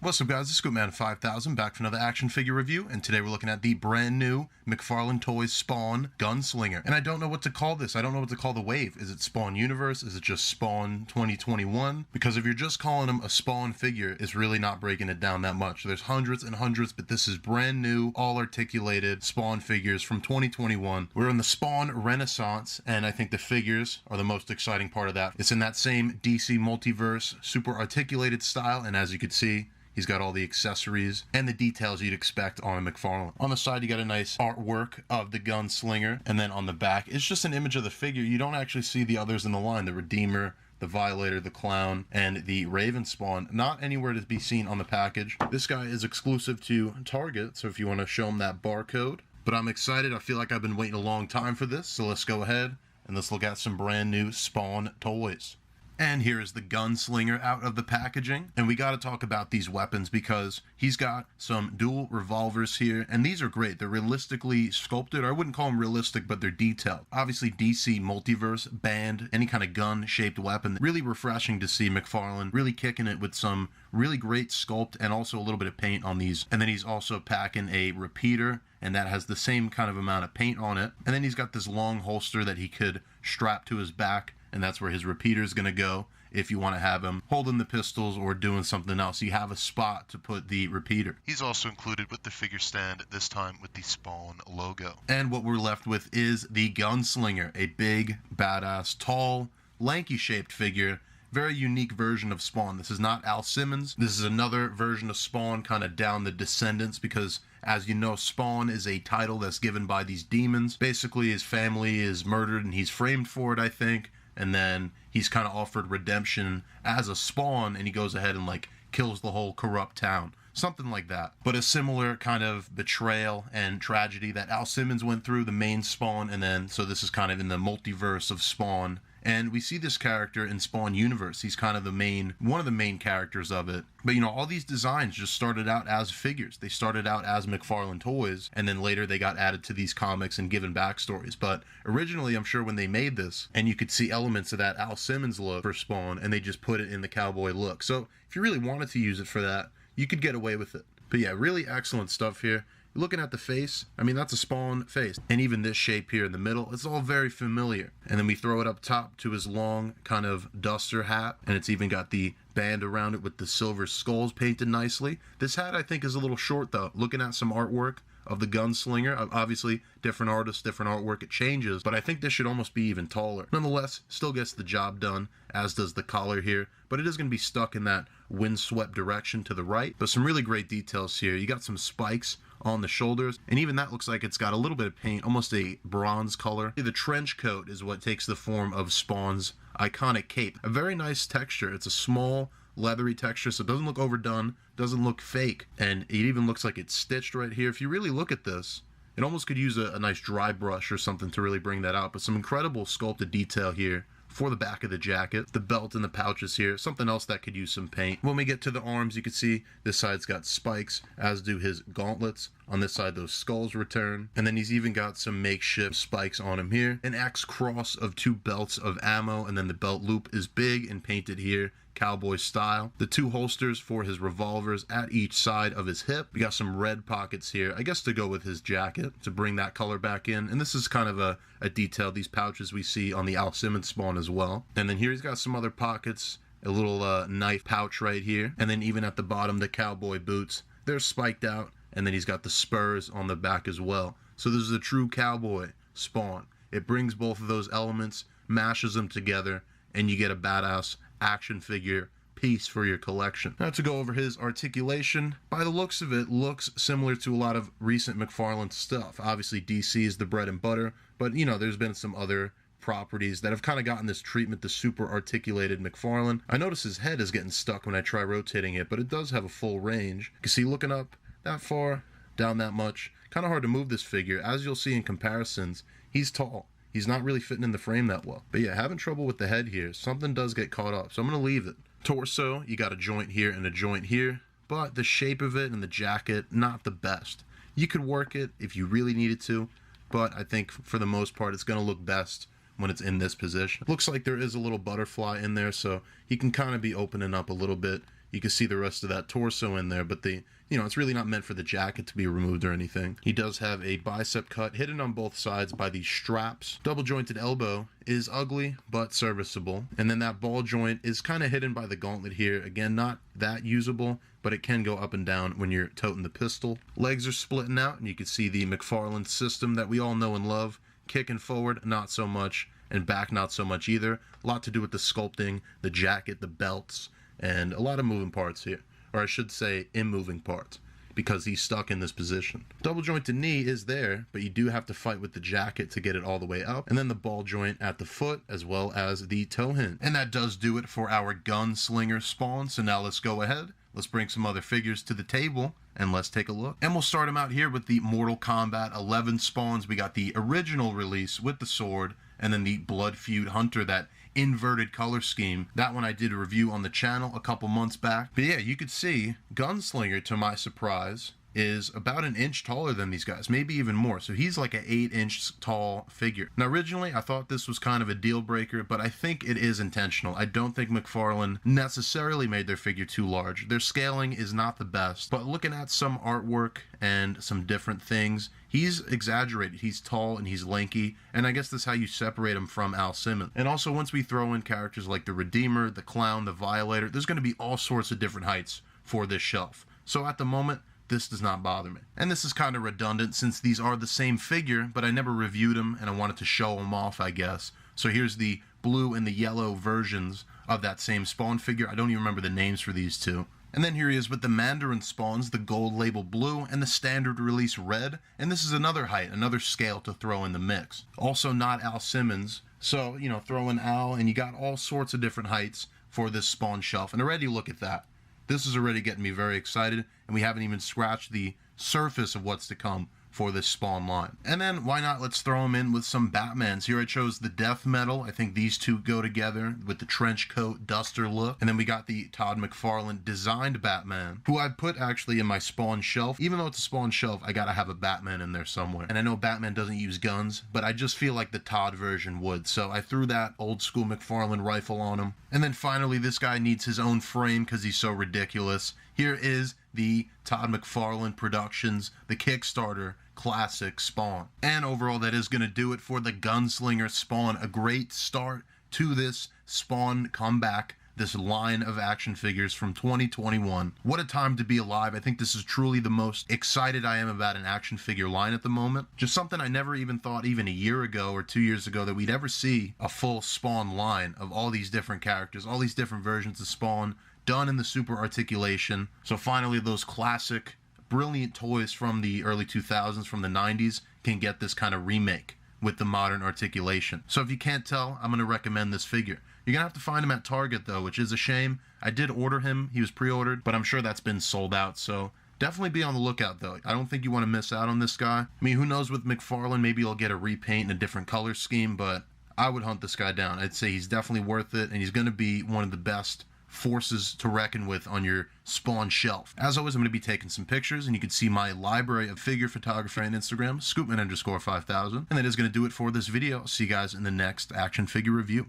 What's up, guys? This is Scoopman 5000 back for another action figure review, and today we're looking at the brand new McFarlane Toys Spawn Gunslinger. And I don't know what to call this. I don't know what to call the wave. Is it Spawn Universe? Is it just Spawn 2021? Because if you're just calling him a Spawn figure, it's really not breaking it down that much. There's hundreds and hundreds, but this is brand new, all articulated Spawn figures from 2021. We're in the Spawn Renaissance, and I think the figures are the most exciting part of that. It's in that same DC multiverse, super articulated style, and as you can see, he's got all the accessories and the details you'd expect on a McFarlane. On the side, you got a nice artwork of the Gunslinger, and then on the back, it's just an image of the figure. You don't actually see the others in the line, the Redeemer, the Violator, the Clown, and the Raven Spawn. Not anywhere to be seen on the package. This guy is exclusive to Target, so if you want to show him that barcode. But I'm excited. I feel like I've been waiting a long time for this, so let's go ahead and let's look at some brand new Spawn toys. And here is the Gunslinger out of the packaging. And we got to talk about these weapons because he's got some dual revolvers here. And these are great. They're realistically sculpted. I wouldn't call them realistic, but they're detailed. Obviously, DC Multiverse, banned any kind of gun-shaped weapon. Really refreshing to see McFarlane really kicking it with some really great sculpt and also a little bit of paint on these. And then he's also packing a repeater, and that has the same kind of amount of paint on it. And then he's got this long holster that he could strap to his back, and that's where his repeater is going to go if you want to have him holding the pistols or doing something else. You have a spot to put the repeater. He's also included with the figure stand, this time with the Spawn logo. And what we're left with is the Gunslinger, a big, badass, tall, lanky-shaped figure. Very unique version of Spawn. This is not Al Simmons. This is another version of Spawn, kind of down the descendants, because as you know, Spawn is a title that's given by these demons. Basically, his family is murdered and he's framed for it, I think. And then he's kind of offered redemption as a Spawn, and he goes ahead and like kills the whole corrupt town. Something like that. But a similar kind of betrayal and tragedy that Al Simmons went through, the main Spawn, and then, so this is kind of in the multiverse of Spawn. And we see this character in Spawn Universe. He's kind of one of the main characters of it. But you know, all these designs just started out as figures. They started out as McFarlane toys, and then later they got added to these comics and given backstories. But originally, I'm sure when they made this, and you could see elements of that Al Simmons look for Spawn, and they just put it in the cowboy look. So if you really wanted to use it for that, you could get away with it. But yeah, really excellent stuff here. Looking at the face, I mean, that's a Spawn face. And even this shape here in the middle, it's all very familiar. And then we throw it up top to his long kind of duster hat. And it's even got the band around it with the silver skulls painted nicely. This hat, I think, is a little short, though. Looking at some artwork of the Gunslinger, obviously, different artists, different artwork, it changes. But I think this should almost be even taller. Nonetheless, still gets the job done, as does the collar here. But it is going to be stuck in that windswept direction to the right. But some really great details here. You got some spikes on the shoulders, and even that looks like it's got a little bit of paint, almost a bronze color. The trench coat is what takes the form of Spawn's iconic cape. A very nice texture. It's a small, leathery texture, so it doesn't look overdone, doesn't look fake, and it even looks like it's stitched right here. If you really look at this, it almost could use a nice dry brush or something to really bring that out, but some incredible sculpted detail here for the back of the jacket, the belt and the pouches here, something else that could use some paint. When we get to the arms, you can see this side's got spikes, as do his gauntlets. On this side, those skulls return. And then he's even got some makeshift spikes on him here. An X cross of two belts of ammo, and then the belt loop is big and painted here, cowboy style. The two holsters for his revolvers at each side of his hip. We got some red pockets here, I guess to go with his jacket, to bring that color back in. And this is kind of a detail, these pouches we see on the Al Simmons Spawn as well. And then here he's got some other pockets, a little knife pouch right here. And then even at the bottom, the cowboy boots, they're spiked out. And then he's got the spurs on the back as well. So this is a true cowboy Spawn. It brings both of those elements, mashes them together, and you get a badass action figure piece for your collection. Now to go over his articulation, by the looks of it, looks similar to a lot of recent McFarlane stuff. Obviously DC is the bread and butter, but you know, there's been some other properties that have kind of gotten this treatment, the super articulated McFarlane. I notice his head is getting stuck when I try rotating it, but it does have a full range. You can see looking up that far, down that much, kind of hard to move this figure. As you'll see in comparisons, he's tall. He's not really fitting in the frame that well. But yeah, having trouble with the head here. Something does get caught up, so I'm going to leave it. Torso, you got a joint here and a joint here, but the shape of it and the jacket, not the best. You could work it if you really needed to, but I think for the most part, it's going to look best when it's in this position. Looks like there is a little butterfly in there, so he can kind of be opening up a little bit. You can see the rest of that torso in there, but it's really not meant for the jacket to be removed or anything. He does have a bicep cut hidden on both sides by these straps. Double jointed elbow is ugly, but serviceable. And then that ball joint is kind of hidden by the gauntlet here. Again, not that usable, but it can go up and down when you're toting the pistol. Legs are splitting out, and you can see the McFarlane system that we all know and love. Kicking forward, not so much, and back, not so much either. A lot to do with the sculpting, the jacket, the belts, and a lot of moving parts here. Or I should say, moving parts, because he's stuck in this position. Double jointed knee is there, but you do have to fight with the jacket to get it all the way up. And then the ball joint at the foot, as well as the toe hinge. And that does do it for our Gunslinger spawn. So now let's go ahead. Let's bring some other figures to the table, and let's take a look. And we'll start them out here with the Mortal Kombat 11 spawns. We got the original release with the sword, and then the Blood Feud Hunter, that inverted color scheme. That one I did a review on the channel a couple months back. But yeah, you could see Gunslinger, to my surprise, is about an inch taller than these guys, maybe even more. So he's like an 8-inch tall figure. Now originally I thought this was kind of a deal breaker, but I think it is intentional. I don't think McFarlane necessarily made their figure too large. Their scaling is not the best, but looking at some artwork and some different things, he's exaggerated. He's tall and he's lanky, and I guess that's how you separate him from Al Simmons. And also, once we throw in characters like the Redeemer, the Clown, the Violator, there's going to be all sorts of different heights for this shelf. So at the moment, this does not bother me. And this is kind of redundant since these are the same figure, but I never reviewed them and I wanted to show them off, I guess. So here's the blue and the yellow versions of that same spawn figure. I don't even remember the names for these two. And then here he is with the Mandarin spawns, the gold label blue and the standard release red. And this is another height, another scale to throw in the mix. Also not Al Simmons. So, throw in Al and you got all sorts of different heights for this spawn shelf. And already look at that. This is already getting me very excited, and we haven't even scratched the surface of what's to come for this spawn line. And then why not, let's throw them in with some Batmans. Here I chose the Death Metal. I think these two go together with the trench coat duster look. And then we got the Todd McFarlane designed Batman, who I put actually in my spawn shelf. Even though it's a spawn shelf, I gotta have a Batman in there somewhere. And I know Batman doesn't use guns, but I just feel like the Todd version would. So I threw that old school McFarlane rifle on him. And then finally, this guy needs his own frame because he's so ridiculous. Here is the Todd McFarlane Productions, the Kickstarter classic spawn. And overall, that is going to do it for the Gunslinger spawn. A great start to this spawn comeback, this line of action figures from 2021. What a time to be alive. I think this is truly the most excited I am about an action figure line at the moment. Just something I never even thought even a year ago or 2 years ago that we'd ever see a full spawn line of all these different characters, all these different versions of Spawn done in the super articulation. So finally, those classic brilliant toys from the early 2000s, from the 90s, can get this kind of remake with the modern articulation. So if you can't tell, I'm going to recommend this figure. You're going to have to find him at Target though, which is a shame. I did order him, he was pre-ordered, but I'm sure that's been sold out, so definitely be on the lookout though. I don't think you want to miss out on this guy. I mean, who knows with McFarlane, maybe he'll get a repaint in a different color scheme, but I would hunt this guy down. I'd say he's definitely worth it, and he's going to be one of the best forces to reckon with on your spawn shelf. As always, I'm going to be taking some pictures, and you can see my library of figure photography on Instagram, Scoopman_5000. And that is going to do it for this video. I'll see you guys in the next action figure review.